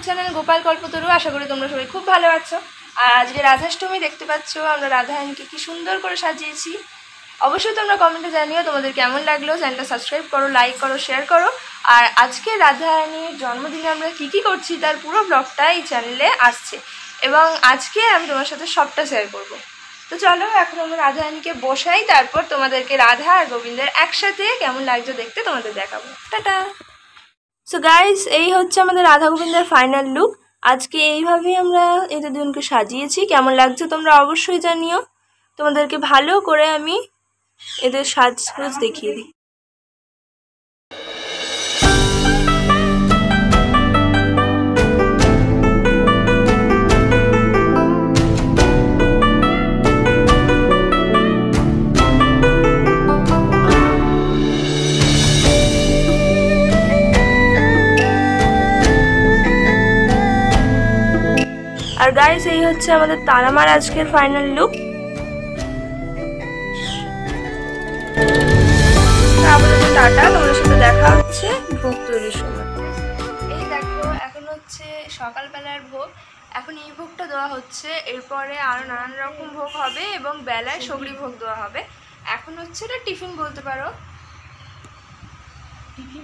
Channel Gopal কল্পতরু। আশা করি তোমরা সবাই খুব ভালো আছো। আর আজকে রাধাষ্টমী, দেখতে পাচ্ছ আমরা রাধারানীকে কি সুন্দর করে সাজিয়েছি। অবশ্যই তোমরা কমেন্টে জানিও তোমাদের কেমন লাগলো। চ্যানেলটা সাবস্ক্রাইব করো, লাইক করো, শেয়ার করো। আর আজকে রাধারানীর জন্মদিনে আমরা কি করছি তার পুরো ব্লগটা এই চ্যানেলে আসছে, এবং আজকে আমি তোমার সাথে সবটা শেয়ার করব। তো চলো এখন আমরা রাধারানীকে বসাই, তারপর তোমাদেরকে রাধা আর গোবিন্দের একসাথে কেমন লাগছে দেখতে তোমাদের দেখাবো। টাটা। সো গাইস, এই হচ্ছে আমাদের রাধা গোবিন্দের ফাইনাল লুক। আজকে এইভাবেই আমরা এদের দুজনকে সাজিয়েছি। কেমন লাগছে তোমরা অবশ্যই জানিও। তোমাদেরকে ভালো করে আমি এদের সাজগোজ দেখিয়ে দিই। আর গাইস, এই হচ্ছে আমাদের তারামার আজকের ফাইনাল লুক। টাটা, তোমাদের সাথে দেখা হচ্ছে ভোগ তৈরির সময়। এই দেখো, এখন হচ্ছে সকালবেলার ভোগ। এখন এই ভোগটা দেওয়া হচ্ছে, এরপরে আরো নানান রকম ভোগ হবে এবং বেলায় সগড়ি ভোগ দেওয়া হবে। এখন হচ্ছে এটা টিফিন বলতে পারো।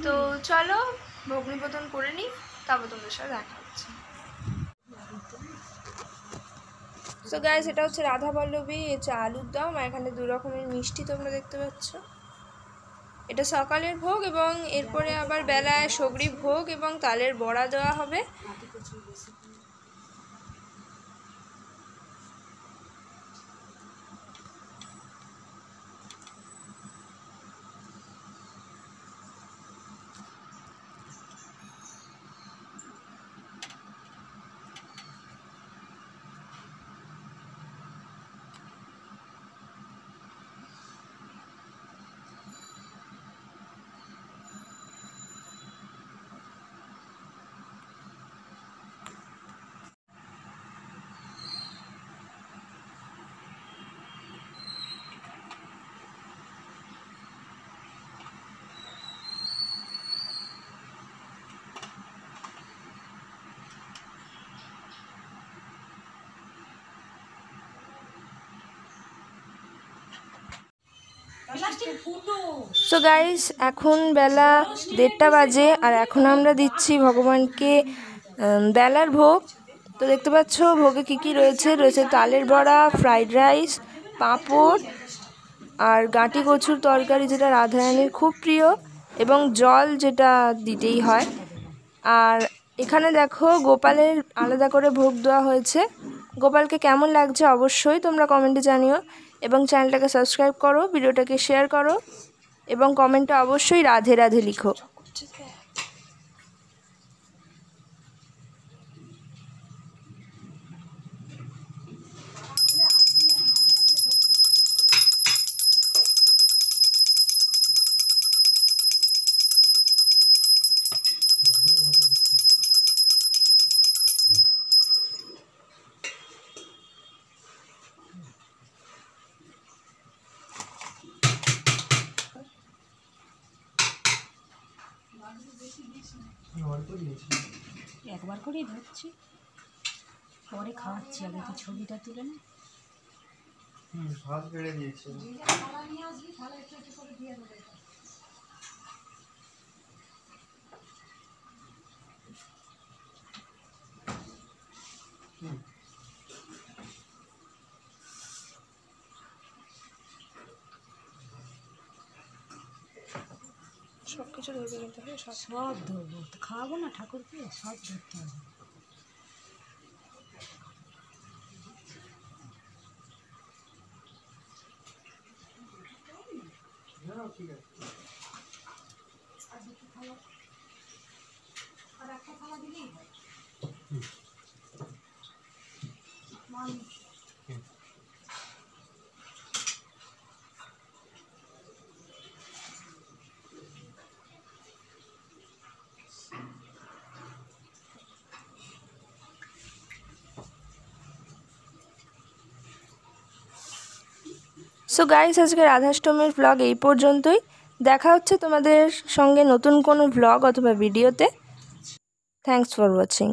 তো চলো ভোগ নিবেদন করে নিই, তারপর তোমাদের সাথে দেখা হচ্ছে। সো গাইস, এটা হচ্ছে রাধা বল্লভী, হচ্ছে আলুর দম, আর এখানে দু রকমের মিষ্টি তোমরা দেখতে পাচ্ছ। এটা সকালের ভোগ, এবং এরপরে আবার বেলায় সগড়ি ভোগ এবং তালের বড়া দেওয়া হবে। সো গাইস, এখন বেলা 1:30 বাজে, আর এখন আমরা দিচ্ছি ভগবানকে বেলার ভোগ। তো দেখতে পাচ্ছ ভোগে কি রয়েছে। রয়েছে তালের বড়া, ফ্রাইড রাইস, পাঁপড়, আর গাঁটি কচুর তরকারি, যেটা রাধারানীর খুব প্রিয়, এবং জল, যেটা দিতেই হয়। আর এখানে দেখো গোপালের আলাদা করে ভোগ দেওয়া হয়েছে। গোপালকে কেমন লাগছে অবশ্যই তোমরা কমেন্টে জানিও, এবং চ্যানেলটাকে সাবস্ক্রাইব করো, ভিডিওটাকে শেয়ার করো, এবং কমেন্টে অবশ্যই রাধে রাধে লিখো। একবার করেই ধরছি, পরে খাওয়াচ্ছি। আগে তো ছবিটা তুলে না। ভাত বেড়ে দিয়েছে। সব কিছু ধরবে কিন্তু, সব ধরবো তো, খাওয়াবো না ঠাকুরকে, সব ধরতে হবে। ঠিক আছে। আর একটা খাওয়া দিলেই হয়। সো গাইস, আজকে রাধাষ্টমীর ব্লগ এই পর্যন্তই। দেখা হচ্ছে তোমাদের সঙ্গে নতুন কোনো ব্লগ অথবা ভিডিওতে। Thanks for watching.